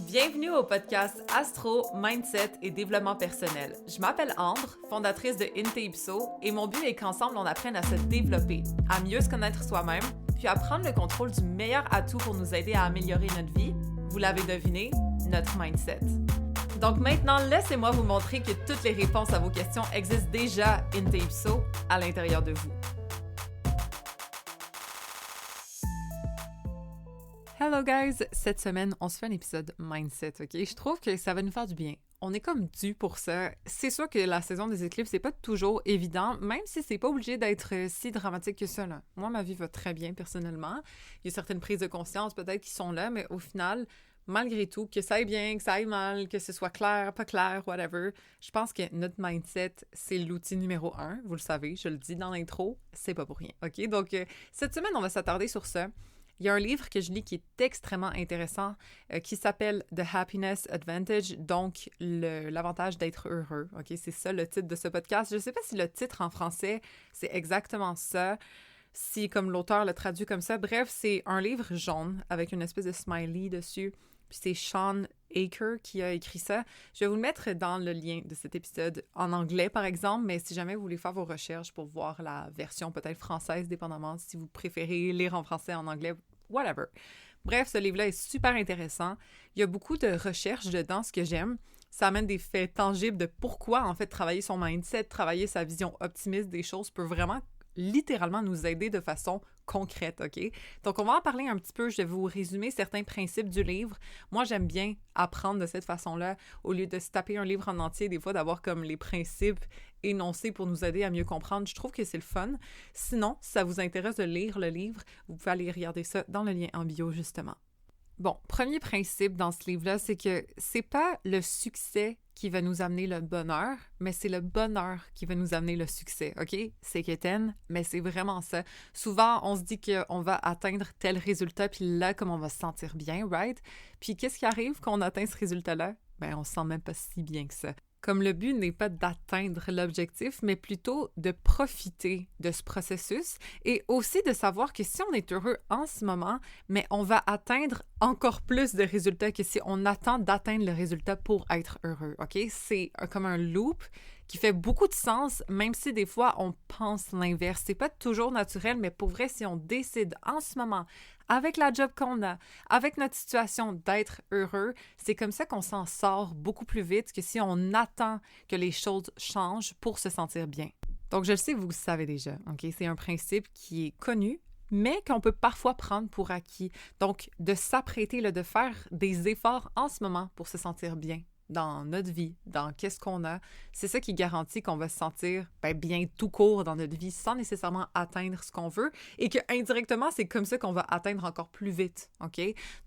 Bienvenue au podcast Astro, Mindset et Développement personnel. Je m'appelle Ambre, fondatrice de Inte-Ipso, et mon but est qu'ensemble on apprenne à se développer, à mieux se connaître soi-même, puis à prendre le contrôle du meilleur atout pour nous aider à améliorer notre vie. Vous l'avez deviné, notre mindset. Donc maintenant, laissez-moi vous montrer que toutes les réponses à vos questions existent déjà Inte-Ipso à l'intérieur de vous. Hello guys! Cette semaine, on se fait un épisode Mindset, ok? Je trouve que ça va nous faire du bien. On est comme dû pour ça. C'est sûr que la saison des éclipses, c'est pas toujours évident, même si c'est pas obligé d'être si dramatique que ça, là. Moi, ma vie va très bien, personnellement. Il y a certaines prises de conscience, peut-être, qui sont là, mais au final, malgré tout, que ça aille bien, que ça aille mal, que ce soit clair, pas clair, whatever, je pense que notre mindset, c'est l'outil numéro 1. Vous le savez, je le dis dans l'intro, c'est pas pour rien, ok? Donc, cette semaine, on va s'attarder sur ça. Il y a un livre que je lis qui est extrêmement intéressant qui s'appelle The Happiness Advantage, donc l'avantage d'être heureux. Ok, c'est ça le titre de ce podcast. Je ne sais pas si le titre en français, c'est exactement ça, si comme l'auteur le traduit comme ça. Bref, c'est un livre jaune avec une espèce de smiley dessus. Puis c'est Sean Aker qui a écrit ça. Je vais vous le mettre dans le lien de cet épisode en anglais, par exemple, mais si jamais vous voulez faire vos recherches pour voir la version peut-être française, dépendamment si vous préférez lire en français, en anglais, whatever. Bref, ce livre-là est super intéressant. Il y a beaucoup de recherches dedans, ce que j'aime. Ça amène des faits tangibles de pourquoi, en fait, travailler son mindset, travailler sa vision optimiste des choses peut vraiment littéralement nous aider de façon concrète, OK? Donc, on va en parler un petit peu. Je vais vous résumer certains principes du livre. Moi, j'aime bien apprendre de cette façon-là, au lieu de se taper un livre en entier, des fois, d'avoir comme les principes énoncés pour nous aider à mieux comprendre. Je trouve que c'est le fun. Sinon, si ça vous intéresse de lire le livre, vous pouvez aller regarder ça dans le lien en bio, justement. Bon, premier principe dans ce livre-là, c'est que c'est pas le succès qui va nous amener le bonheur, mais c'est le bonheur qui va nous amener le succès, OK? C'est quétaine, mais c'est vraiment ça. Souvent, on se dit qu'on va atteindre tel résultat, puis là, comme on va se sentir bien, right? Puis qu'est-ce qui arrive quand on atteint ce résultat-là? Ben, on se sent même pas si bien que ça. Comme le but n'est pas d'atteindre l'objectif, mais plutôt de profiter de ce processus et aussi de savoir que si on est heureux en ce moment, mais on va atteindre encore plus de résultats que si on attend d'atteindre le résultat pour être heureux, OK? C'est comme un loop qui fait beaucoup de sens, même si des fois on pense l'inverse. C'est pas toujours naturel, mais pour vrai, si on décide en ce moment, avec la job qu'on a, avec notre situation d'être heureux, c'est comme ça qu'on s'en sort beaucoup plus vite que si on attend que les choses changent pour se sentir bien. Donc, je le sais, vous le savez déjà, OK? C'est un principe qui est connu, mais qu'on peut parfois prendre pour acquis. Donc, de s'apprêter, de faire des efforts en ce moment pour se sentir bien dans notre vie, dans qu'est-ce qu'on a, c'est ça qui garantit qu'on va se sentir bien tout court dans notre vie sans nécessairement atteindre ce qu'on veut et que indirectement, c'est comme ça qu'on va atteindre encore plus vite, OK?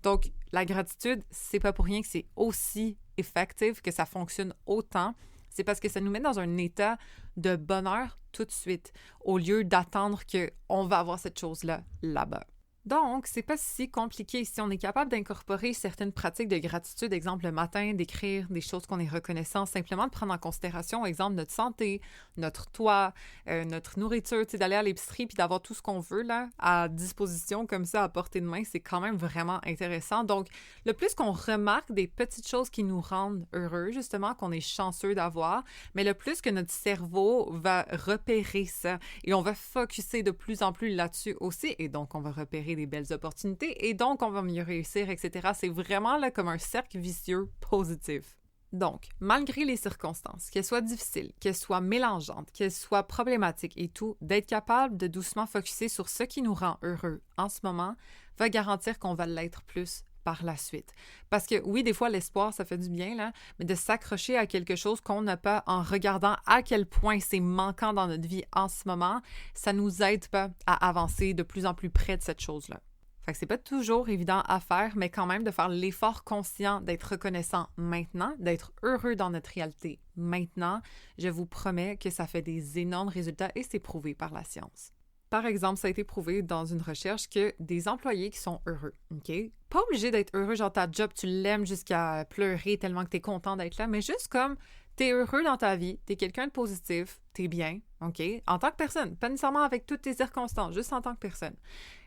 Donc, la gratitude, c'est pas pour rien que c'est aussi effectif, que ça fonctionne autant. C'est parce que ça nous met dans un état de bonheur tout de suite, au lieu d'attendre qu'on va avoir cette chose-là là-bas. Donc, c'est pas si compliqué si on est capable d'incorporer certaines pratiques de gratitude, exemple le matin, d'écrire des choses qu'on est reconnaissant, simplement de prendre en considération, exemple, notre santé, notre toit, notre nourriture, d'aller à l'épicerie puis d'avoir tout ce qu'on veut là à disposition comme ça à portée de main, c'est quand même vraiment intéressant. Donc, le plus qu'on remarque des petites choses qui nous rendent heureux, justement, qu'on est chanceux d'avoir, mais le plus que notre cerveau va repérer ça et on va focusser de plus en plus là-dessus aussi et donc on va repérer des belles opportunités et donc on va mieux réussir, etc. C'est vraiment là comme un cercle vicieux positif. Donc, malgré les circonstances, qu'elles soient difficiles, qu'elles soient mélangeantes, qu'elles soient problématiques et tout, d'être capable de doucement focusser sur ce qui nous rend heureux en ce moment va garantir qu'on va l'être plus par la suite. Parce que oui, des fois, l'espoir, ça fait du bien, là, mais de s'accrocher à quelque chose qu'on n'a pas en regardant à quel point c'est manquant dans notre vie en ce moment, ça nous aide pas à avancer de plus en plus près de cette chose-là. Fait que c'est pas toujours évident à faire, mais quand même de faire l'effort conscient d'être reconnaissant maintenant, d'être heureux dans notre réalité maintenant, je vous promets que ça fait des énormes résultats et c'est prouvé par la science. Par exemple, ça a été prouvé dans une recherche que des employés qui sont heureux, OK? Pas obligé d'être heureux, genre ta job, tu l'aimes jusqu'à pleurer tellement que t'es content d'être là, mais juste comme t'es heureux dans ta vie, t'es quelqu'un de positif, t'es bien, OK? En tant que personne, pas nécessairement avec toutes tes circonstances, juste en tant que personne.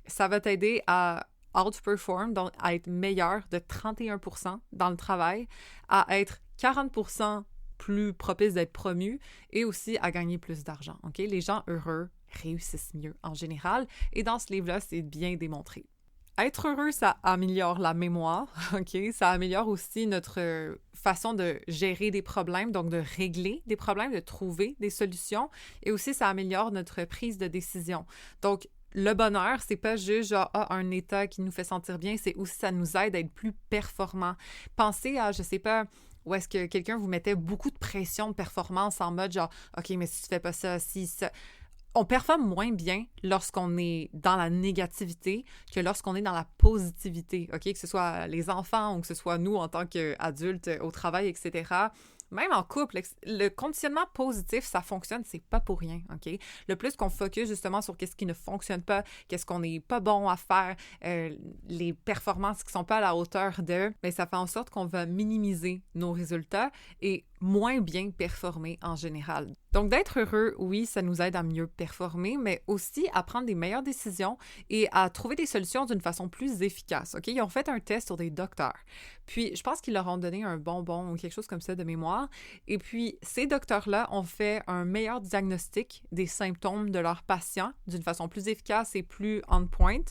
Ça va t'aider à outperform, donc à être meilleur de 31% dans le travail, à être 40% plus propice d'être promu et aussi à gagner plus d'argent. OK? Les gens heureux réussissent mieux en général et dans ce livre-là, c'est bien démontré. Être heureux, ça améliore la mémoire, OK? Ça améliore aussi notre façon de gérer des problèmes, donc de régler des problèmes, de trouver des solutions. Et aussi, ça améliore notre prise de décision. Donc, le bonheur, c'est pas juste genre un état qui nous fait sentir bien, c'est aussi ça nous aide à être plus performants. Pensez à, je sais pas, où est-ce que quelqu'un vous mettait beaucoup de pression de performance en mode genre, OK, mais si tu fais pas ça, si ça... On performe moins bien lorsqu'on est dans la négativité que lorsqu'on est dans la positivité, OK? Que ce soit les enfants ou que ce soit nous en tant qu'adultes au travail, etc. Même en couple, le conditionnement positif, ça fonctionne, c'est pas pour rien, OK? Le plus qu'on focus justement sur qu'est-ce qui ne fonctionne pas, qu'est-ce qu'on n'est pas bon à faire, les performances qui sont pas à la hauteur de, bien, ça fait en sorte qu'on va minimiser nos résultats et moins bien performer en général. Donc, d'être heureux, oui, ça nous aide à mieux performer, mais aussi à prendre des meilleures décisions et à trouver des solutions d'une façon plus efficace, OK? Ils ont fait un test sur des docteurs. Puis, je pense qu'ils leur ont donné un bonbon ou quelque chose comme ça de mémoire. Et puis, ces docteurs-là ont fait un meilleur diagnostic des symptômes de leurs patients d'une façon plus efficace et plus on point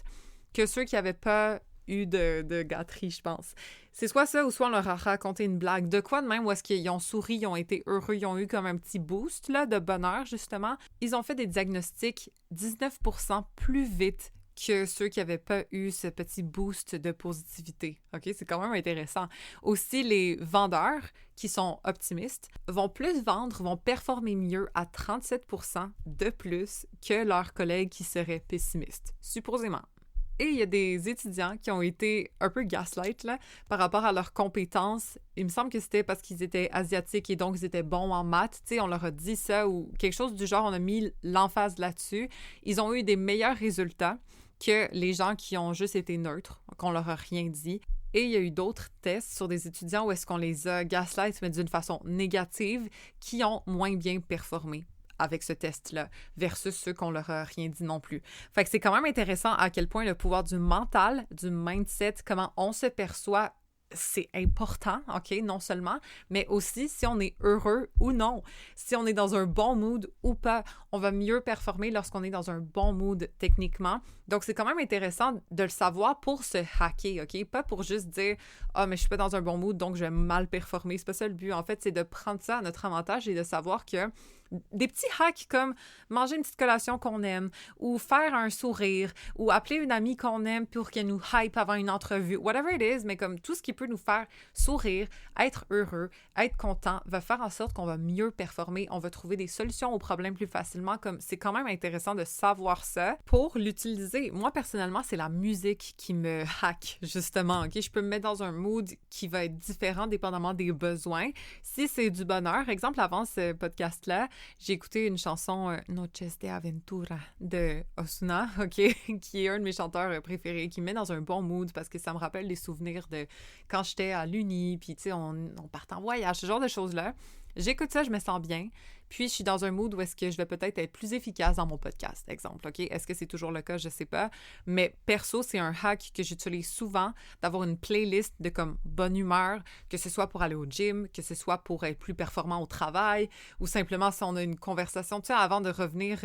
que ceux qui n'avaient pas eu de gâterie, je pense. C'est soit ça ou soit on leur a raconté une blague. De quoi de même où est-ce qu'ils ont souri, ils ont été heureux, ils ont eu comme un petit boost là, de bonheur, justement. Ils ont fait des diagnostics 19% plus vite que ceux qui n'avaient pas eu ce petit boost de positivité. OK? C'est quand même intéressant. Aussi, les vendeurs qui sont optimistes vont plus vendre, vont performer mieux à 37% de plus que leurs collègues qui seraient pessimistes, supposément. Et il y a des étudiants qui ont été un peu gaslight là, par rapport à leurs compétences. Il me semble que c'était parce qu'ils étaient asiatiques et donc ils étaient bons en maths. Tu sais, on leur a dit ça ou quelque chose du genre, on a mis l'emphase là-dessus. Ils ont eu des meilleurs résultats que les gens qui ont juste été neutres, qu'on leur a rien dit. Et il y a eu d'autres tests sur des étudiants où est-ce qu'on les a gaslight, mais d'une façon négative, qui ont moins bien performé avec ce test-là, versus ceux qu'on leur a rien dit non plus. Fait que c'est quand même intéressant à quel point le pouvoir du mental, du mindset, comment on se perçoit, c'est important, OK, non seulement, mais aussi si on est heureux ou non, si on est dans un bon mood ou pas. On va mieux performer lorsqu'on est dans un bon mood techniquement. Donc, c'est quand même intéressant de le savoir pour se hacker, OK? Pas pour juste dire « Ah, mais je suis pas dans un bon mood, donc je vais mal performer. » C'est pas ça le but. En fait, c'est de prendre ça à notre avantage et de savoir que des petits hacks comme manger une petite collation qu'on aime ou faire un sourire ou appeler une amie qu'on aime pour qu'elle nous hype avant une entrevue, whatever it is, mais comme tout ce qui peut nous faire sourire, être heureux, être content, va faire en sorte qu'on va mieux performer, on va trouver des solutions aux problèmes plus facilement. Comme c'est quand même intéressant de savoir ça pour l'utiliser. Moi, personnellement, c'est la musique qui me hack, justement, OK? Je peux me mettre dans un mood qui va être différent dépendamment des besoins. Si c'est du bonheur, exemple, avant ce podcast-là, j'ai écouté une chanson Noches de Aventura de Ozuna, OK, qui est un de mes chanteurs préférés, qui me met dans un bon mood parce que ça me rappelle des souvenirs de quand j'étais à l'uni, puis tu sais, on partait en voyage, ce genre de choses-là. J'écoute ça, je me sens bien, puis je suis dans un mood où est-ce que je vais peut-être être plus efficace dans mon podcast, exemple, OK? Est-ce que c'est toujours le cas? Je sais pas, mais perso, c'est un hack que j'utilise souvent, d'avoir une playlist de comme bonne humeur, que ce soit pour aller au gym, que ce soit pour être plus performant au travail, ou simplement si on a une conversation, tu sais, avant de revenir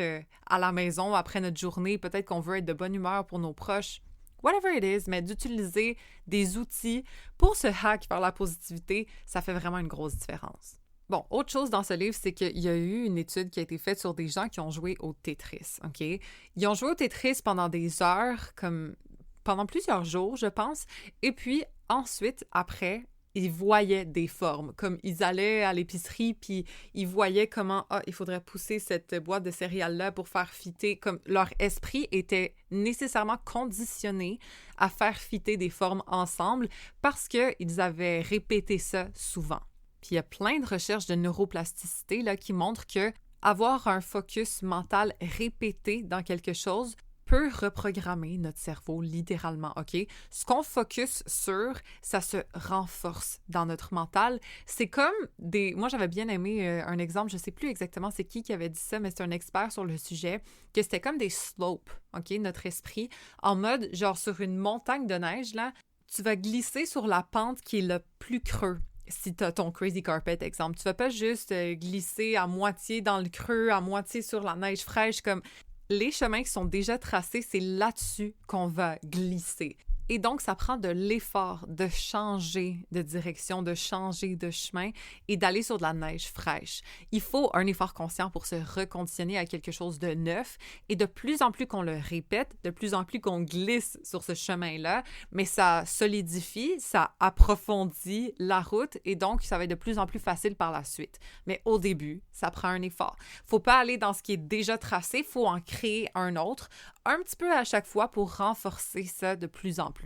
à la maison après notre journée, peut-être qu'on veut être de bonne humeur pour nos proches. Whatever it is, mais d'utiliser des outils pour se hack vers la positivité, ça fait vraiment une grosse différence. Bon, autre chose dans ce livre, c'est qu'il y a eu une étude qui a été faite sur des gens qui ont joué au Tetris, OK? Ils ont joué au Tetris pendant des heures, comme pendant plusieurs jours, je pense, et puis ensuite, après, ils voyaient des formes, comme ils allaient à l'épicerie, puis ils voyaient comment, il faudrait pousser cette boîte de céréales-là pour faire fitter, comme leur esprit était nécessairement conditionné à faire fitter des formes ensemble parce qu'ils avaient répété ça souvent. Puis il y a plein de recherches de neuroplasticité là, qui montrent que avoir un focus mental répété dans quelque chose peut reprogrammer notre cerveau littéralement, OK? Ce qu'on focus sur, ça se renforce dans notre mental. C'est comme des... Moi, j'avais bien aimé un exemple, je sais plus exactement c'est qui avait dit ça, mais c'est un expert sur le sujet, que c'était comme des slopes, OK? Notre esprit, en mode, genre sur une montagne de neige, là, tu vas glisser sur la pente qui est le plus creux. Si tu as ton crazy carpet, exemple, tu vas pas juste glisser à moitié dans le creux, à moitié sur la neige fraîche, comme les chemins qui sont déjà tracés, c'est là-dessus qu'on va glisser. Et donc, ça prend de l'effort de changer de direction, de changer de chemin et d'aller sur de la neige fraîche. Il faut un effort conscient pour se reconditionner à quelque chose de neuf et de plus en plus qu'on le répète, de plus en plus qu'on glisse sur ce chemin-là, mais ça solidifie, ça approfondit la route et donc ça va être de plus en plus facile par la suite. Mais au début, ça prend un effort. Faut pas aller dans ce qui est déjà tracé, faut en créer un autre, un petit peu à chaque fois pour renforcer ça de plus en plus.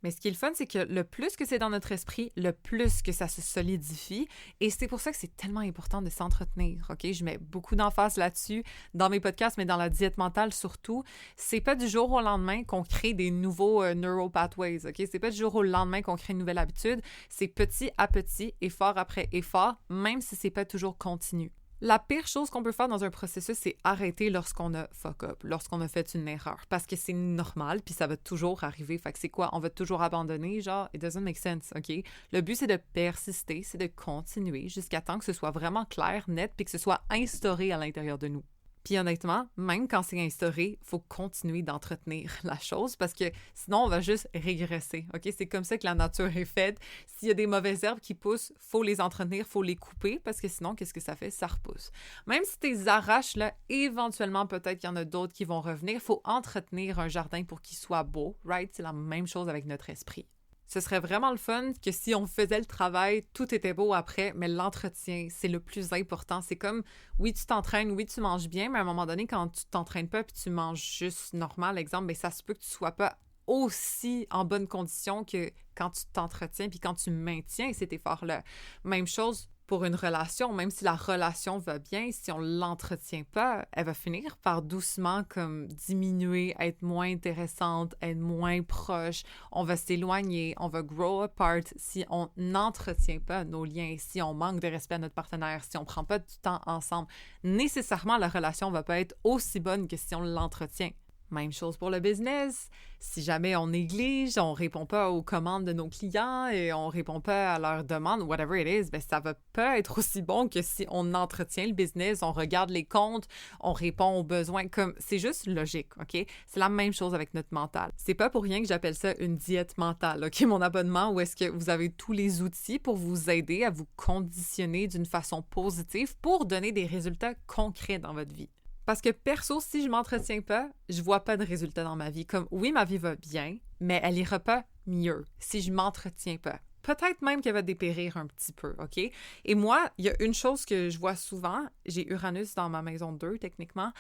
Mais ce qui est le fun, c'est que le plus que c'est dans notre esprit, le plus que ça se solidifie. Et c'est pour ça que c'est tellement important de s'entretenir, OK? Je mets beaucoup d'emphase là-dessus dans mes podcasts, mais dans la diète mentale surtout. C'est pas du jour au lendemain qu'on crée des nouveaux neuropathways, OK? C'est pas du jour au lendemain qu'on crée une nouvelle habitude. C'est petit à petit, effort après effort, même si c'est pas toujours continu. La pire chose qu'on peut faire dans un processus, c'est arrêter lorsqu'on a fuck up, lorsqu'on a fait une erreur, parce que c'est normal, puis ça va toujours arriver. Fait que c'est quoi? On va toujours abandonner, genre, it doesn't make sense, OK? Le but, c'est de persister, c'est de continuer jusqu'à temps que ce soit vraiment clair, net, puis que ce soit instauré à l'intérieur de nous. Puis honnêtement, même quand c'est instauré, il faut continuer d'entretenir la chose parce que sinon, on va juste régresser, OK? C'est comme ça que la nature est faite. S'il y a des mauvaises herbes qui poussent, faut les entretenir, faut les couper parce que sinon, qu'est-ce que ça fait? Ça repousse. Même si tu les arraches, là, éventuellement, peut-être qu'il y en a d'autres qui vont revenir. Il faut entretenir un jardin pour qu'il soit beau, right? C'est la même chose avec notre esprit. Ce serait vraiment le fun que si on faisait le travail, tout était beau après, mais l'entretien, c'est le plus important. C'est comme, oui, tu t'entraînes, oui, tu manges bien, mais à un moment donné, quand tu t'entraînes pas puis tu manges juste normal, exemple, bien, ça se peut que tu sois pas aussi en bonne condition que quand tu t'entretiens puis quand tu maintiens cet effort-là. Même chose pour une relation, même si la relation va bien, si on l'entretient pas, elle va finir par doucement comme diminuer, être moins intéressante, être moins proche, on va s'éloigner, on va grow apart si on n'entretient pas nos liens, si on manque de respect à notre partenaire, si on prend pas du temps ensemble. Nécessairement, la relation va pas être aussi bonne que si on l'entretient. Même chose pour le business. Si jamais on néglige, on répond pas aux commandes de nos clients et on répond pas à leurs demandes, whatever it is, ben ça va pas être aussi bon que si on entretient le business, on regarde les comptes, on répond aux besoins. Comme c'est juste logique, OK? C'est la même chose avec notre mental. C'est pas pour rien que j'appelle ça une diète mentale, OK? Mon abonnement où est-ce que vous avez tous les outils pour vous aider à vous conditionner d'une façon positive pour donner des résultats concrets dans votre vie. Parce que perso, si je m'entretiens pas, je vois pas de résultats dans ma vie. Comme, oui, ma vie va bien, mais elle ira pas mieux si je m'entretiens pas. Peut-être même qu'elle va dépérir un petit peu, OK? Et moi, il y a une chose que je vois souvent, j'ai Uranus dans ma maison 2, techniquement,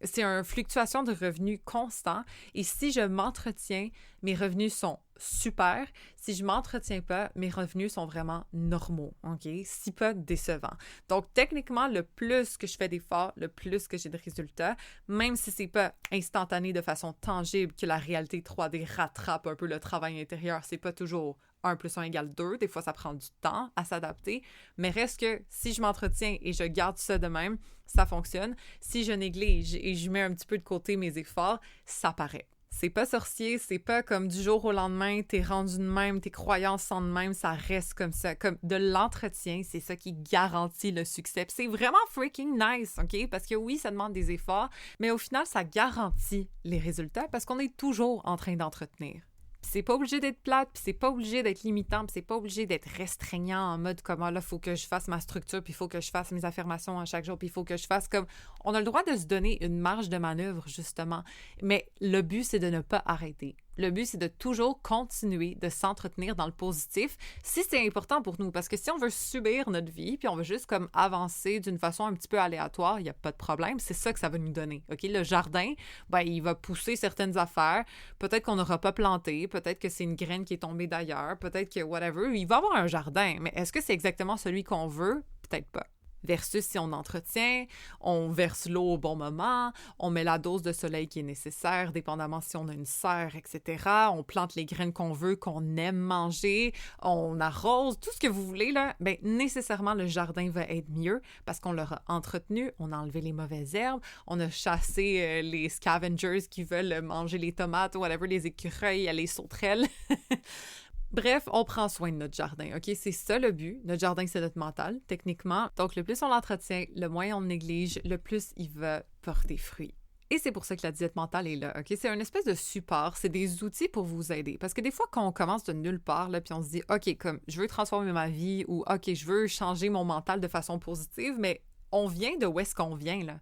c'est une fluctuation de revenus constant. Et si je m'entretiens, mes revenus sont super. Si je m'entretiens pas, mes revenus sont vraiment normaux, OK? Si pas décevants. Donc, techniquement, le plus que je fais d'efforts, le plus que j'ai de résultats, même si c'est pas instantané de façon tangible, que la réalité 3D rattrape un peu le travail intérieur, c'est pas toujours 1 + 1 = 2. Des fois, ça prend du temps à s'adapter. Mais reste que si je m'entretiens et je garde ça de même, ça fonctionne. Si je néglige et je mets un petit peu de côté mes efforts, ça paraît. C'est pas sorcier, c'est pas comme du jour au lendemain, t'es rendu de même, tes croyances sont de même, ça reste comme ça. Comme de l'entretien, c'est ça qui garantit le succès. Puis c'est vraiment freaking nice, OK? Parce que oui, ça demande des efforts, mais au final, ça garantit les résultats parce qu'on est toujours en train d'entretenir. Puis c'est pas obligé d'être plate, puis c'est pas obligé d'être limitant, puis c'est pas obligé d'être restreignant en mode comme là, faut que je fasse ma structure, puis il faut que je fasse mes affirmations à chaque jour, puis il faut que je fasse comme... On a le droit de se donner une marge de manœuvre, justement. Mais le but, c'est de ne pas arrêter. Le but, c'est de toujours continuer de s'entretenir dans le positif si c'est important pour nous. Parce que si on veut subir notre vie, puis on veut juste comme avancer d'une façon un petit peu aléatoire, il n'y a pas de problème. C'est ça que ça va nous donner. OK? Le jardin, ben, il va pousser certaines affaires. Peut-être qu'on n'aura pas planté. Peut-être que c'est une graine qui est tombée d'ailleurs. Peut-être que whatever. Il va avoir un jardin. Mais est-ce que c'est exactement celui qu'on veut? Peut-être pas. Versus si on entretient, on verse l'eau au bon moment, on met la dose de soleil qui est nécessaire, dépendamment si on a une serre, etc. On plante les graines qu'on veut, qu'on aime manger, on arrose, tout ce que vous voulez, là, bien, nécessairement, le jardin va être mieux parce qu'on l'aura entretenu, on a enlevé les mauvaises herbes, on a chassé les scavengers qui veulent manger les tomates, whatever, les écureuils, les sauterelles. Bref, on prend soin de notre jardin, OK? C'est ça le but. Notre jardin, c'est notre mental, techniquement. Donc, le plus on l'entretient, le moins on le néglige, le plus il va porter fruit. Et c'est pour ça que la diète mentale est là, OK? C'est une espèce de support, c'est des outils pour vous aider. Parce que des fois, quand on commence de nulle part, là, puis on se dit, OK, comme, je veux transformer ma vie ou OK, je veux changer mon mental de façon positive, mais on vient de où est-ce qu'on vient, là?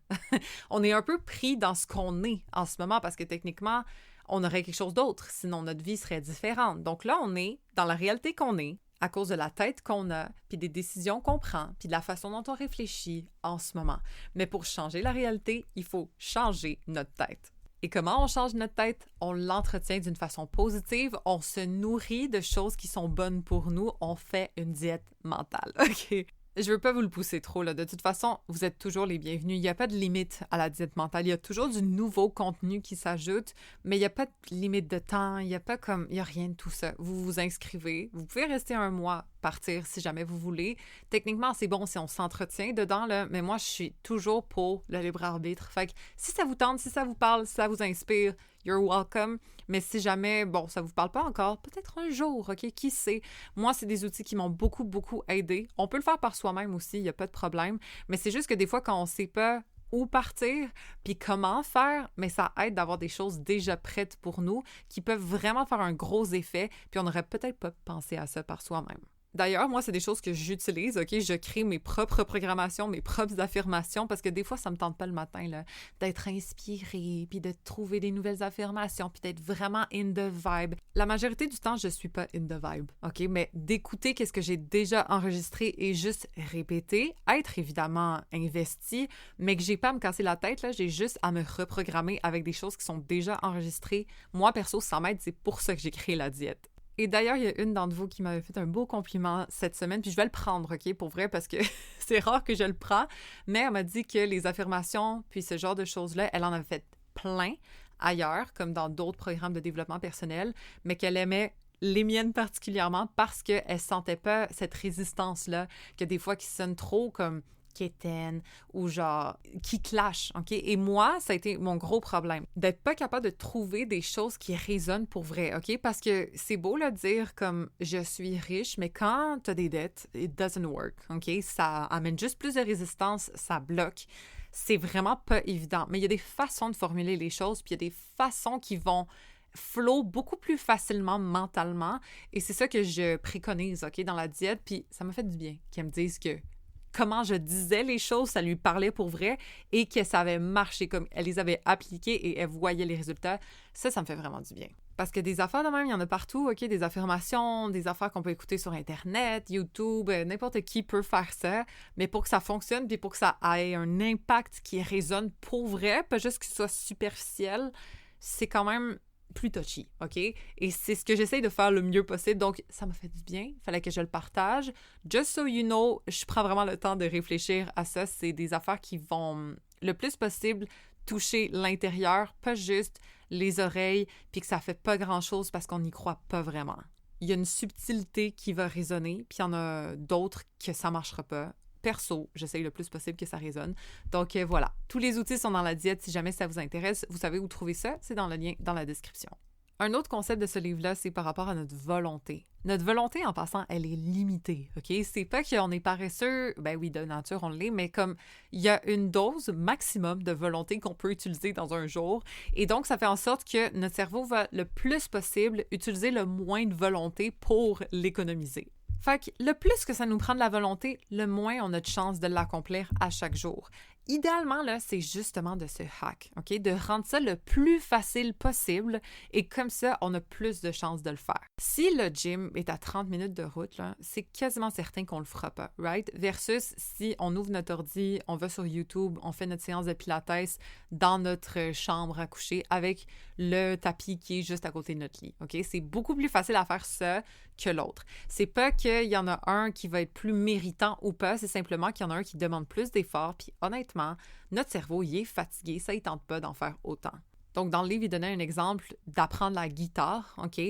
On est un peu pris dans ce qu'on est en ce moment parce que techniquement, on aurait quelque chose d'autre, sinon notre vie serait différente. Donc là, on est dans la réalité qu'on est, à cause de la tête qu'on a, puis des décisions qu'on prend, puis de la façon dont on réfléchit en ce moment. Mais pour changer la réalité, il faut changer notre tête. Et comment on change notre tête? On l'entretient d'une façon positive, on se nourrit de choses qui sont bonnes pour nous, on fait une diète mentale, OK? Je veux pas vous le pousser trop, là. De toute façon, vous êtes toujours les bienvenus. Il n'y a pas de limite à la diète mentale. Il y a toujours du nouveau contenu qui s'ajoute, mais il n'y a pas de limite de temps. Il n'y a rien de tout ça. Vous vous inscrivez. Vous pouvez rester 1 mois, partir si jamais vous voulez. Techniquement, c'est bon si on s'entretient dedans, là, mais moi, je suis toujours pour le libre arbitre. Fait que si ça vous tente, si ça vous parle, si ça vous inspire, you're welcome. Mais si jamais, bon, ça vous parle pas encore, peut-être un jour, OK? Qui sait? Moi, c'est des outils qui m'ont beaucoup, beaucoup aidé. On peut le faire par soi-même aussi, il n'y a pas de problème. Mais c'est juste que des fois, quand on sait pas où partir, puis comment faire, mais ça aide d'avoir des choses déjà prêtes pour nous qui peuvent vraiment faire un gros effet, puis on n'aurait peut-être pas pensé à ça par soi-même. D'ailleurs, moi, c'est des choses que j'utilise, OK? Je crée mes propres programmations, mes propres affirmations, parce que des fois, ça me tente pas le matin, là, d'être inspirée, puis de trouver des nouvelles affirmations, puis d'être vraiment in the vibe. La majorité du temps, je suis pas in the vibe, OK? Mais d'écouter qu'est-ce que j'ai déjà enregistré et juste répéter, être évidemment investi, mais que j'ai pas à me casser la tête, là, j'ai juste à me reprogrammer avec des choses qui sont déjà enregistrées. Moi, perso, ça m'aide, c'est pour ça que j'ai créé la diète. Et d'ailleurs, il y a une d'entre vous qui m'avait fait un beau compliment cette semaine, puis je vais le prendre, OK, pour vrai, parce que c'est rare que je le prends, mais elle m'a dit que les affirmations, puis ce genre de choses-là, elle en avait fait plein ailleurs, comme dans d'autres programmes de développement personnel, mais qu'elle aimait les miennes particulièrement parce qu'elle ne sentait pas cette résistance-là, que des fois qui sonne trop comme quétaine ou genre qui clash, OK? Et moi, ça a été mon gros problème, d'être pas capable de trouver des choses qui résonnent pour vrai, OK? Parce que c'est beau le dire comme je suis riche, mais quand t'as des dettes, it doesn't work, OK? Ça amène juste plus de résistance, ça bloque. C'est vraiment pas évident. Mais il y a des façons de formuler les choses, puis il y a des façons qui vont flow beaucoup plus facilement mentalement. Et c'est ça que je préconise, OK, dans la diète. Puis ça m'a fait du bien qu'elle me dise que comment je disais les choses, ça lui parlait pour vrai et que ça avait marché, comme elle les avait appliquées et elle voyait les résultats. Ça me fait vraiment du bien. Parce que des affaires de même, il y en a partout, OK? Des affirmations, des affaires qu'on peut écouter sur Internet, YouTube, n'importe qui peut faire ça. Mais pour que ça fonctionne puis pour que ça ait un impact qui résonne pour vrai, pas juste que ce soit superficiel, c'est quand même plus touchy, OK? Et c'est ce que j'essaye de faire le mieux possible. Donc, ça m'a fait du bien. Il fallait que je le partage. Just so you know, je prends vraiment le temps de réfléchir à ça. C'est des affaires qui vont le plus possible toucher l'intérieur, pas juste les oreilles, puis que ça fait pas grand-chose parce qu'on n'y croit pas vraiment. Il y a une subtilité qui va résonner, puis il y en a d'autres que ça marchera pas. Perso, j'essaye le plus possible que ça résonne. Donc voilà, tous les outils sont dans la diète. Si jamais ça vous intéresse, vous savez où trouver ça, c'est dans le lien dans la description. Un autre concept de ce livre-là, c'est par rapport à notre volonté. Notre volonté, en passant, elle est limitée, OK? C'est pas qu'on est paresseux, ben oui, de nature, on l'est, mais comme il y a une dose maximum de volonté qu'on peut utiliser dans un jour, et donc ça fait en sorte que notre cerveau va le plus possible utiliser le moins de volonté pour l'économiser. Fait que le plus que ça nous prend de la volonté, le moins on a de chance de l'accomplir à chaque jour. idéalement, là, c'est justement de se hack, OK? De rendre ça le plus facile possible et comme ça, on a plus de chances de le faire. Si le gym est à 30 minutes de route, là, c'est quasiment certain qu'on le fera pas, right? Versus si on ouvre notre ordi, on va sur YouTube, on fait notre séance de pilates dans notre chambre à coucher avec le tapis qui est juste à côté de notre lit, OK? C'est beaucoup plus facile à faire ça que l'autre. C'est pas qu'il y en a un qui va être plus méritant ou pas, c'est simplement qu'il y en a un qui demande plus d'efforts, puis honnêtement, notre cerveau, il est fatigué, ça ne tente pas d'en faire autant. Donc, dans le livre, il donnait un exemple d'apprendre la guitare, OK?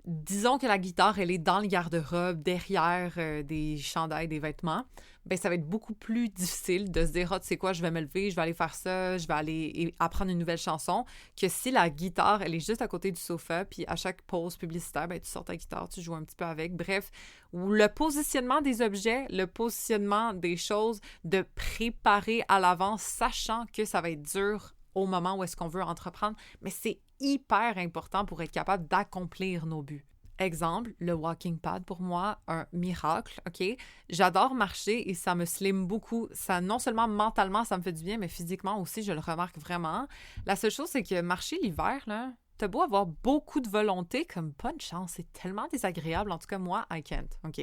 Disons que la guitare, elle est dans le garde-robe, derrière des chandails, des vêtements, bien, ça va être beaucoup plus difficile de se dire « Ah, tu sais quoi, je vais me lever, je vais aller faire ça, je vais aller apprendre une nouvelle chanson », que si la guitare, elle est juste à côté du sofa, puis à chaque pause publicitaire, bien, tu sors ta guitare, tu joues un petit peu avec. Bref, le positionnement des objets, le positionnement des choses, de préparer à l'avance, sachant que ça va être dur au moment où est-ce qu'on veut entreprendre, mais c'est hyper important pour être capable d'accomplir nos buts. Exemple, le walking pad, pour moi, un miracle, OK? J'adore marcher et ça me slim beaucoup. Ça, non seulement mentalement, ça me fait du bien, mais physiquement aussi, je le remarque vraiment. La seule chose, c'est que marcher l'hiver, là, t'as beau avoir beaucoup de volonté, comme pas de chance, c'est tellement désagréable. En tout cas, moi, I can't, OK?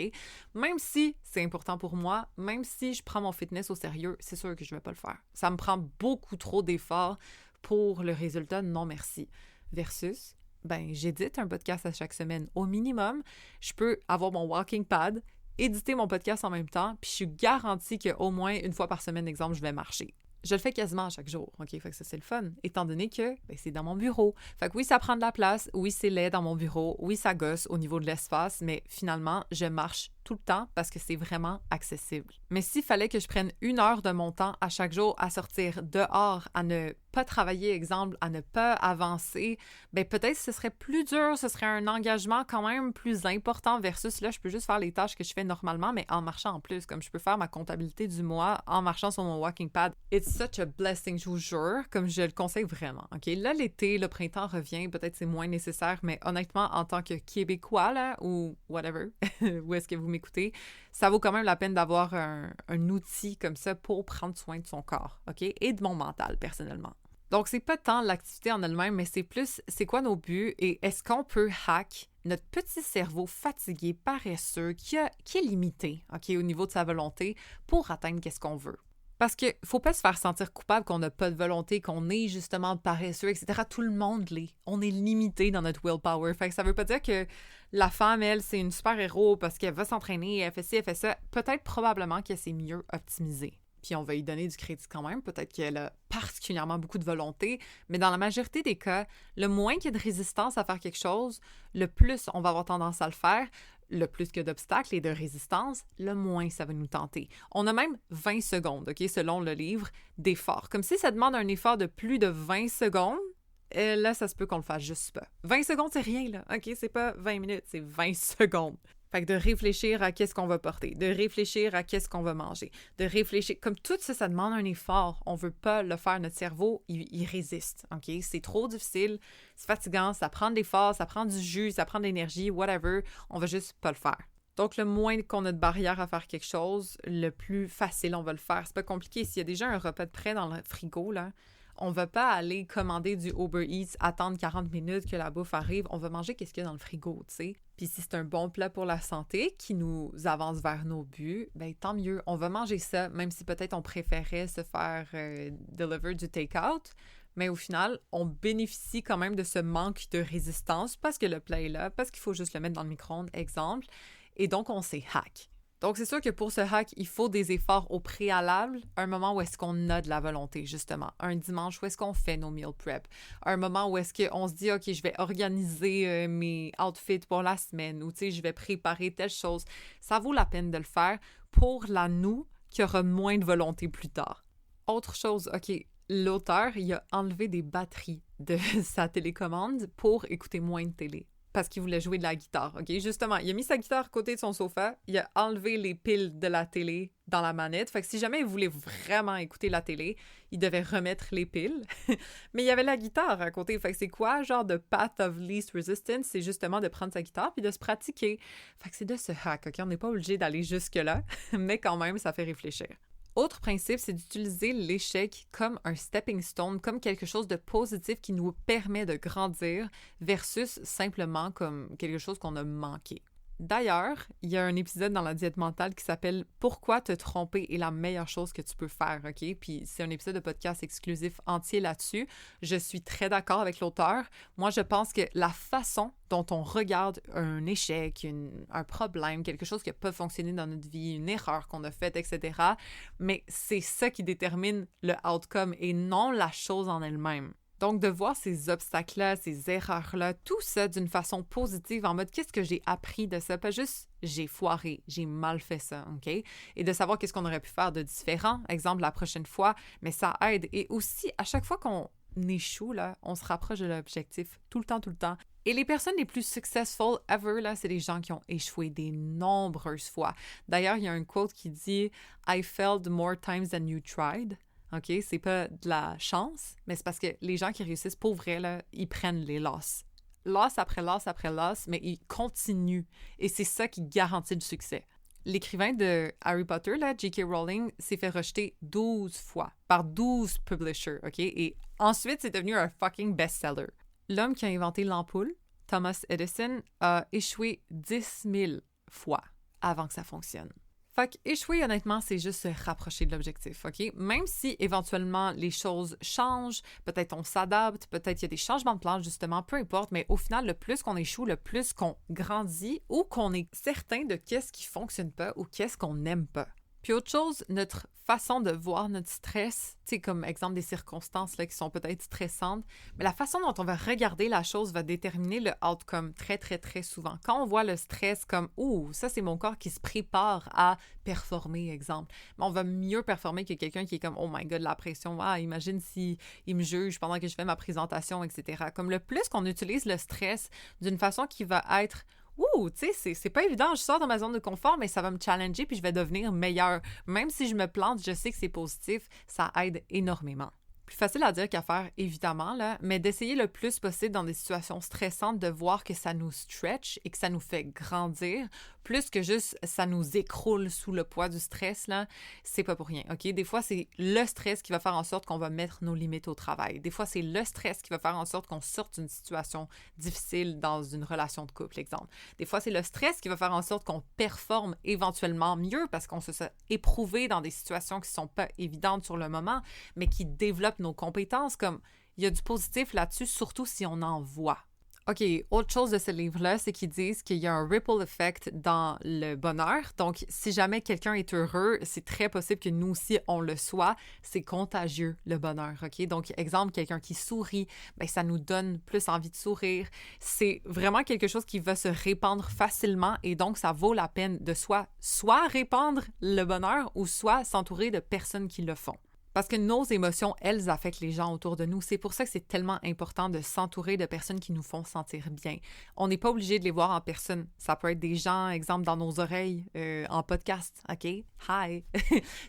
Même si c'est important pour moi, même si je prends mon fitness au sérieux, c'est sûr que je vais pas le faire. Ça me prend beaucoup trop d'efforts pour le résultat, non merci. Versus, ben, j'édite un podcast à chaque semaine. Au minimum, je peux avoir mon walking pad, éditer mon podcast en même temps, puis je suis garantie qu'au moins une fois par semaine, exemple, je vais marcher. Je le fais quasiment à chaque jour, OK? Fait que ça, c'est le fun, étant donné que ben, c'est dans mon bureau. Fait que oui, ça prend de la place, oui, c'est laid dans mon bureau, oui, ça gosse au niveau de l'espace, mais finalement, je marche tout le temps parce que c'est vraiment accessible. Mais s'il fallait que je prenne 1 heure de mon temps à chaque jour à sortir dehors, à ne pas travailler, exemple, à ne pas avancer, ben peut-être que ce serait plus dur, ce serait un engagement quand même plus important versus là, je peux juste faire les tâches que je fais normalement, mais en marchant en plus, comme je peux faire ma comptabilité du mois en marchant sur mon walking pad. It's such a blessing, je vous jure, comme je le conseille vraiment, OK? Là, l'été, le printemps revient, peut-être c'est moins nécessaire, mais honnêtement, en tant que Québécois, là, ou whatever, où est-ce que vous m'écoutez, ça vaut quand même la peine d'avoir un outil comme ça pour prendre soin de son corps, OK? Et de mon mental, personnellement. Donc, c'est pas tant l'activité en elle-même, mais c'est plus, c'est quoi nos buts et est-ce qu'on peut hack notre petit cerveau fatigué, paresseux, qui est limité, OK, au niveau de sa volonté pour atteindre qu'est-ce qu'on veut. Parce qu'il ne faut pas se faire sentir coupable qu'on n'a pas de volonté, qu'on est justement paresseux, etc. Tout le monde l'est. On est limité dans notre willpower. Fait que ça veut pas dire que la femme, elle, c'est une super-héros parce qu'elle va s'entraîner, elle fait ci, elle fait ça. Peut-être probablement qu'elle s'est mieux optimisée. Puis on va lui donner du crédit quand même. Peut-être qu'elle a particulièrement beaucoup de volonté. Mais dans la majorité des cas, le moins qu'il y ait de résistance à faire quelque chose, le plus on va avoir tendance à le faire. Le plus que d'obstacles et de résistance, le moins ça va nous tenter. On a même 20 secondes, OK, selon le livre, d'effort. Comme si ça demande un effort de plus de 20 secondes, là, ça se peut qu'on le fasse juste pas. 20 secondes, c'est rien, là, OK? C'est pas 20 minutes, c'est 20 secondes. Fait que de réfléchir à qu'est-ce qu'on va porter, de réfléchir à qu'est-ce qu'on va manger, de réfléchir... Comme tout ça, ça demande un effort. On veut pas le faire. Notre cerveau, il résiste, OK? C'est trop difficile, c'est fatigant, ça prend de l'effort, ça prend du jus, ça prend de l'énergie, whatever. On va juste pas le faire. Donc, le moins qu'on a de barrière à faire quelque chose, le plus facile on va le faire. C'est pas compliqué. S'il y a déjà un repas de prêt dans le frigo, là, on va pas aller commander du Uber Eats, attendre 40 minutes que la bouffe arrive. On va manger qu'est-ce qu'il y a dans le frigo, tu sais. Puis si c'est un bon plat pour la santé qui nous avance vers nos buts, ben tant mieux. On va manger ça, même si peut-être on préférait se faire deliver du take-out. Mais au final, on bénéficie quand même de ce manque de résistance parce que le plat est là, parce qu'il faut juste le mettre dans le micro-ondes, exemple. Et donc, on s'est hack. Donc, c'est sûr que pour ce hack, il faut des efforts au préalable, un moment où est-ce qu'on a de la volonté, justement. Un dimanche où est-ce qu'on fait nos meal prep. Un moment où est-ce qu'on se dit, OK, je vais organiser mes outfits pour la semaine ou, tu sais, je vais préparer telle chose. Ça vaut la peine de le faire pour la nous qui aura moins de volonté plus tard. Autre chose, OK, l'auteur, il a enlevé des batteries de sa télécommande pour écouter moins de télé. Parce qu'il voulait jouer de la guitare, OK? Justement, il a mis sa guitare à côté de son sofa, il a enlevé les piles de la télé dans la manette, fait que si jamais il voulait vraiment écouter la télé, il devait remettre les piles. Mais il y avait la guitare à côté, fait que c'est quoi, genre de path of least resistance? C'est justement de prendre sa guitare puis de se pratiquer. Fait que c'est de ce hack, OK? On n'est pas obligé d'aller jusque-là, mais quand même, ça fait réfléchir. Autre principe, c'est d'utiliser l'échec comme un stepping stone, comme quelque chose de positif qui nous permet de grandir versus simplement comme quelque chose qu'on a manqué. D'ailleurs, il y a un épisode dans la diète mentale qui s'appelle « Pourquoi te tromper est la meilleure chose que tu peux faire », OK? Puis c'est un épisode de podcast exclusif entier là-dessus. Je suis très d'accord avec l'auteur. Moi, je pense que la façon dont on regarde un échec, un problème, quelque chose qui n'a pas fonctionné dans notre vie, une erreur qu'on a faite, etc., mais c'est ça qui détermine le outcome et non la chose en elle-même. Donc, de voir ces obstacles-là, ces erreurs-là, tout ça d'une façon positive, en mode qu'est-ce que j'ai appris de ça? Pas juste j'ai foiré, j'ai mal fait ça, OK? Et de savoir qu'est-ce qu'on aurait pu faire de différent, exemple la prochaine fois, mais ça aide. Et aussi, à chaque fois qu'on échoue, là, on se rapproche de l'objectif tout le temps, tout le temps. Et les personnes les plus successful ever, là, c'est les gens qui ont échoué des nombreuses fois. D'ailleurs, il y a un quote qui dit « I failed more times than you tried ». OK? C'est pas de la chance, mais c'est parce que les gens qui réussissent pour vrai, là, ils prennent les losses. Loss après loss après loss, mais ils continuent. Et c'est ça qui garantit le succès. L'écrivain de Harry Potter, là, J.K. Rowling, s'est fait rejeter 12 fois par 12 publishers, OK? Et ensuite, c'est devenu un fucking best-seller. L'homme qui a inventé l'ampoule, Thomas Edison, a échoué 10 000 fois avant que ça fonctionne. Fait qu'échouer, honnêtement, c'est juste se rapprocher de l'objectif, OK? Même si, éventuellement, les choses changent, peut-être on s'adapte, peut-être il y a des changements de plan, justement, peu importe, mais au final, le plus qu'on échoue, le plus qu'on grandit ou qu'on est certain de qu'est-ce qui fonctionne pas ou qu'est-ce qu'on n'aime pas. Puis autre chose, notre façon de voir notre stress, tu sais, comme exemple des circonstances là, qui sont peut-être stressantes, mais la façon dont on va regarder la chose va déterminer le outcome très, très, très souvent. Quand on voit le stress comme « Ouh, ça, c'est mon corps qui se prépare à performer », exemple, mais on va mieux performer que quelqu'un qui est comme « Oh my God, la pression, ah, imagine si il me juge pendant que je fais ma présentation, etc. » Comme le plus qu'on utilise le stress d'une façon qui va être ouh, tu sais, c'est pas évident, je sors de ma zone de confort, mais ça va me challenger puis je vais devenir meilleure. Même si je me plante, je sais que c'est positif, ça aide énormément. Plus facile à dire qu'à faire, évidemment, là, mais d'essayer le plus possible dans des situations stressantes de voir que ça nous stretch et que ça nous fait grandir, plus que juste ça nous écroule sous le poids du stress, là, c'est pas pour rien, OK? Des fois, c'est le stress qui va faire en sorte qu'on va mettre nos limites au travail. Des fois, c'est le stress qui va faire en sorte qu'on sorte d'une situation difficile dans une relation de couple, exemple. Des fois, c'est le stress qui va faire en sorte qu'on performe éventuellement mieux parce qu'on se sent éprouvé dans des situations qui sont pas évidentes sur le moment, mais qui développent nos compétences, comme il y a du positif là-dessus, surtout si on en voit. OK, autre chose de ce livre-là, c'est qu'ils disent qu'il y a un ripple effect dans le bonheur. Donc, si jamais quelqu'un est heureux, c'est très possible que nous aussi, on le soit. C'est contagieux, le bonheur, OK? Donc, exemple, quelqu'un qui sourit, bien, ça nous donne plus envie de sourire. C'est vraiment quelque chose qui va se répandre facilement et donc, ça vaut la peine de soit répandre le bonheur ou soit s'entourer de personnes qui le font. Parce que nos émotions, elles affectent les gens autour de nous. C'est pour ça que c'est tellement important de s'entourer de personnes qui nous font sentir bien. On n'est pas obligé de les voir en personne. Ça peut être des gens, exemple, dans nos oreilles, en podcast, OK? Hi!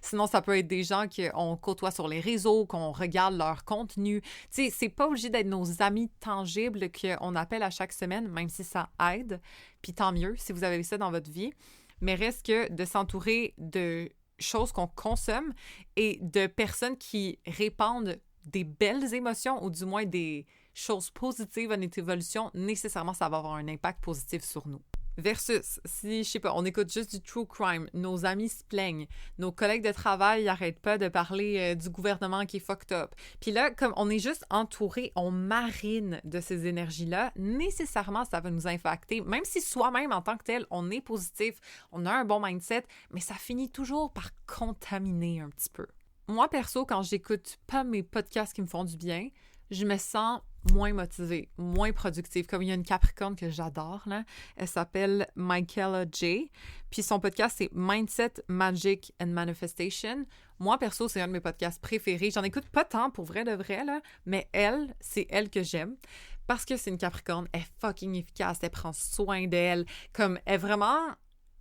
Sinon, ça peut être des gens qu'on côtoie sur les réseaux, qu'on regarde leur contenu. Tu sais, c'est pas obligé d'être nos amis tangibles qu'on appelle à chaque semaine, même si ça aide. Puis tant mieux si vous avez ça dans votre vie. Mais reste que de s'entourer de choses qu'on consomme et de personnes qui répandent des belles émotions ou du moins des choses positives à notre évolution, nécessairement, ça va avoir un impact positif sur nous. Versus, si, je sais pas, on écoute juste du true crime, nos amis se plaignent, nos collègues de travail n'arrêtent pas de parler du gouvernement qui est fucked up. Puis là, comme on est juste entouré, on marine de ces énergies-là, nécessairement, ça va nous impacter. Même si soi-même, en tant que tel, on est positif, on a un bon mindset, mais ça finit toujours par contaminer un petit peu. Moi, perso, quand j'écoute pas mes podcasts qui me font du bien, je me sens moins motivée, moins productive. Comme il y a une Capricorne que j'adore, là, elle s'appelle Michaela J. Puis son podcast, c'est Mindset, Magic and Manifestation. Moi, perso, c'est un de mes podcasts préférés. J'en écoute pas tant pour vrai de vrai, là, mais elle, c'est elle que j'aime. Parce que c'est une Capricorne, elle est fucking efficace, elle prend soin d'elle. Comme, elle est vraiment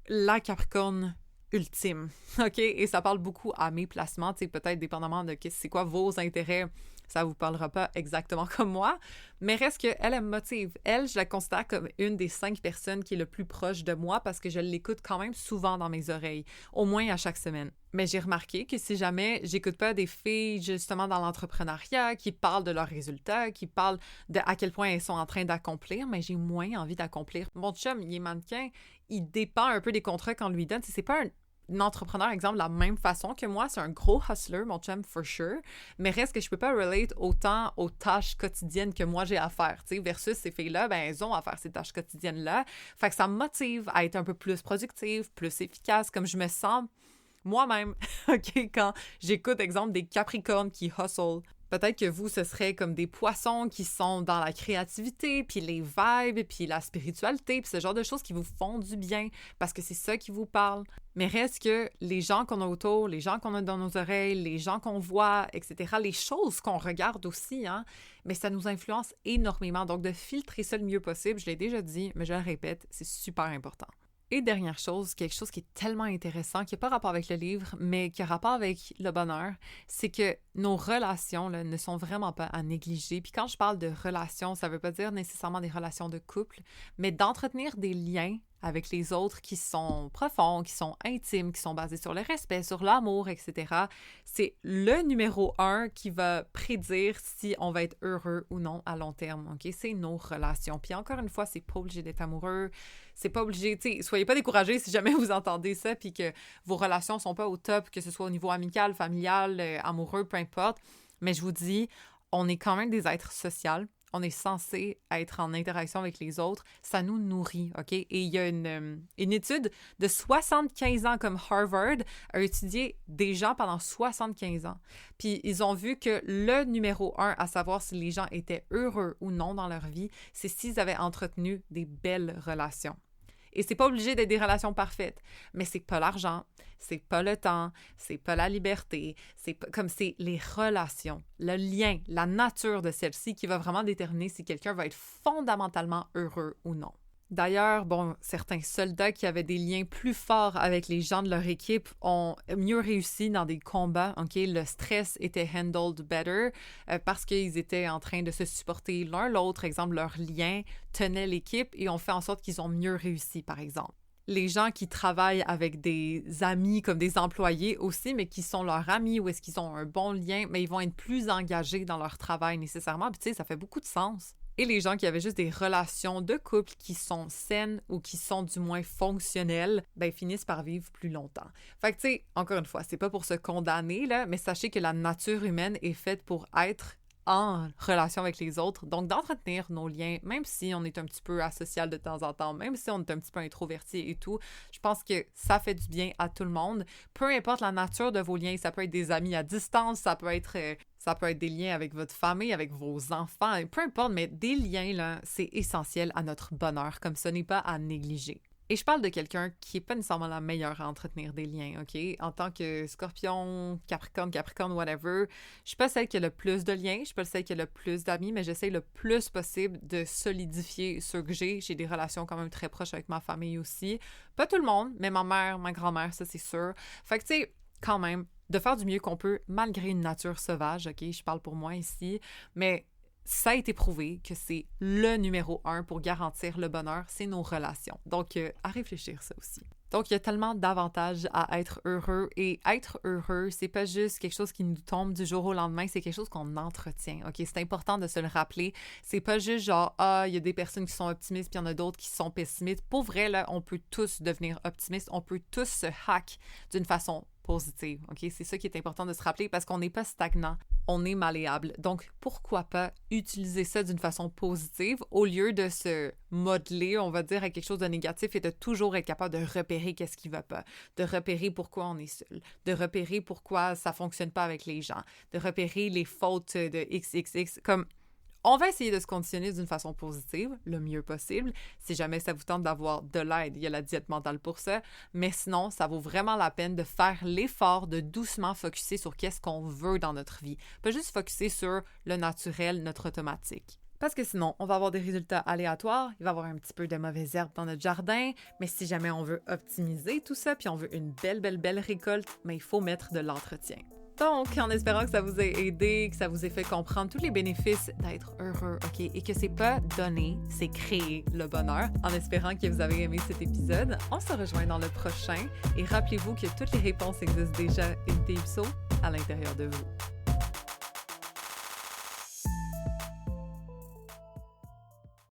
la Capricorne ultime, OK? Et ça parle beaucoup à mes placements, tu sais, peut-être dépendamment de c'est quoi vos intérêts. ça vous parlera pas exactement comme moi, mais reste qu'elle, elle me motive. Elle, je la considère comme une des 5 personnes qui est le plus proche de moi parce que je l'écoute quand même souvent dans mes oreilles, au moins à chaque semaine. Mais j'ai remarqué que si jamais j'écoute pas des filles justement dans l'entrepreneuriat qui parlent de leurs résultats, qui parlent de à quel point elles sont en train d'accomplir, mais j'ai moins envie d'accomplir. Mon chum, il est mannequin, il dépend un peu des contrats qu'on lui donne. C'est pas un entrepreneur, exemple, de la même façon que moi. C'est un gros hustler, mon chum, for sure. Mais reste que je peux pas relate autant aux tâches quotidiennes que moi j'ai à faire, tu sais, versus ces filles-là, ben elles ont à faire ces tâches quotidiennes-là. Fait que ça me motive à être un peu plus productive, plus efficace, comme je me sens moi-même, OK, quand j'écoute, exemple, des Capricornes qui hustle. Peut-être que vous, ce serait comme des poissons qui sont dans la créativité, puis les vibes, puis la spiritualité, puis ce genre de choses qui vous font du bien, parce que c'est ça qui vous parle. Mais reste que les gens qu'on a autour, les gens qu'on a dans nos oreilles, les gens qu'on voit, etc., les choses qu'on regarde aussi, hein, mais ça nous influence énormément. Donc, de filtrer ça le mieux possible, je l'ai déjà dit, mais je le répète, c'est super important. Et dernière chose, quelque chose qui est tellement intéressant, qui n'a pas rapport avec le livre, mais qui a rapport avec le bonheur, c'est que nos relations là, ne sont vraiment pas à négliger. Puis quand je parle de relations, ça ne veut pas dire nécessairement des relations de couple, mais d'entretenir des liens avec les autres qui sont profonds, qui sont intimes, qui sont basés sur le respect, sur l'amour, etc. C'est le numéro 1 qui va prédire si on va être heureux ou non à long terme, OK? C'est nos relations. Puis encore une fois, c'est pas obligé d'être amoureux, c'est pas obligé, tu sais, soyez pas découragés si jamais vous entendez ça puis que vos relations sont pas au top, que ce soit au niveau amical, familial, amoureux, peu importe. Mais je vous dis, on est quand même des êtres sociaux. On est censé être en interaction avec les autres. Ça nous nourrit, OK? Et il y a une étude de 75 ans comme Harvard a étudié des gens pendant 75 ans. Puis ils ont vu que le numéro 1 à savoir si les gens étaient heureux ou non dans leur vie, c'est s'ils avaient entretenu des belles relations. Et c'est pas obligé d'être des relations parfaites, mais c'est pas l'argent, c'est pas le temps, c'est pas la liberté, comme c'est les relations, le lien, la nature de celle-ci qui va vraiment déterminer si quelqu'un va être fondamentalement heureux ou non. D'ailleurs, bon, certains soldats qui avaient des liens plus forts avec les gens de leur équipe ont mieux réussi dans des combats, OK? Le stress était handled better parce qu'ils étaient en train de se supporter l'un l'autre. Exemple, leur lien tenait l'équipe et ont fait en sorte qu'ils ont mieux réussi, par exemple. Les gens qui travaillent avec des amis comme des employés aussi, mais qui sont leurs amis ou est-ce qu'ils ont un bon lien, mais ils vont être plus engagés dans leur travail nécessairement. Puis tu sais, ça fait beaucoup de sens. Et les gens qui avaient juste des relations de couple qui sont saines ou qui sont du moins fonctionnelles, ben finissent par vivre plus longtemps. Fait que tu sais, encore une fois, c'est pas pour se condamner, là, mais sachez que la nature humaine est faite pour être en relation avec les autres, donc d'entretenir nos liens, même si on est un petit peu asocial de temps en temps, même si on est un petit peu introverti et tout, je pense que ça fait du bien à tout le monde. Peu importe la nature de vos liens, ça peut être des amis à distance, ça peut être des liens avec votre famille, avec vos enfants, peu importe, mais des liens, là, c'est essentiel à notre bonheur, comme ce n'est pas à négliger. Et je parle de quelqu'un qui n'est pas nécessairement la meilleure à entretenir des liens, OK? En tant que Scorpion, Capricorne, whatever, je suis pas celle qui a le plus de liens, je suis pas celle qui a le plus d'amis, mais j'essaie le plus possible de solidifier ce que j'ai. J'ai des relations quand même très proches avec ma famille aussi. Pas tout le monde, mais ma mère, ma grand-mère, ça c'est sûr. Fait que tu sais, quand même, de faire du mieux qu'on peut, malgré une nature sauvage, OK? Je parle pour moi ici, mais ça a été prouvé que c'est le numéro 1 pour garantir le bonheur, c'est nos relations. Donc, à réfléchir ça aussi. Donc, il y a tellement d'avantages à être heureux. Et être heureux, c'est pas juste quelque chose qui nous tombe du jour au lendemain, c'est quelque chose qu'on entretient, OK? C'est important de se le rappeler. C'est pas juste genre, il y a des personnes qui sont optimistes puis il y en a d'autres qui sont pessimistes. Pour vrai, là, on peut tous devenir optimistes. On peut tous se hack d'une façon positive, OK? C'est ça qui est important de se rappeler parce qu'on n'est pas stagnant, on est malléable. Donc, pourquoi pas utiliser ça d'une façon positive au lieu de se modeler, on va dire, à quelque chose de négatif et de toujours être capable de repérer qu'est-ce qui va pas, de repérer pourquoi on est seul, de repérer pourquoi ça fonctionne pas avec les gens, de repérer les fautes de XXX, comme... On va essayer de se conditionner d'une façon positive, le mieux possible. Si jamais ça vous tente d'avoir de l'aide, il y a la diète mentale pour ça. Mais sinon, ça vaut vraiment la peine de faire l'effort de doucement focusser sur qu'est-ce qu'on veut dans notre vie. Pas juste focusser sur le naturel, notre automatique. Parce que sinon, on va avoir des résultats aléatoires, il va y avoir un petit peu de mauvaises herbes dans notre jardin, mais si jamais on veut optimiser tout ça, puis on veut une belle récolte, mais il faut mettre de l'entretien. Donc, en espérant que ça vous ait aidé, que ça vous ait fait comprendre tous les bénéfices d'être heureux, OK? Et que c'est pas donner, c'est créer le bonheur. En espérant que vous avez aimé cet épisode, on se rejoint dans le prochain. Et rappelez-vous que toutes les réponses existent déjà in deep so à l'intérieur de vous.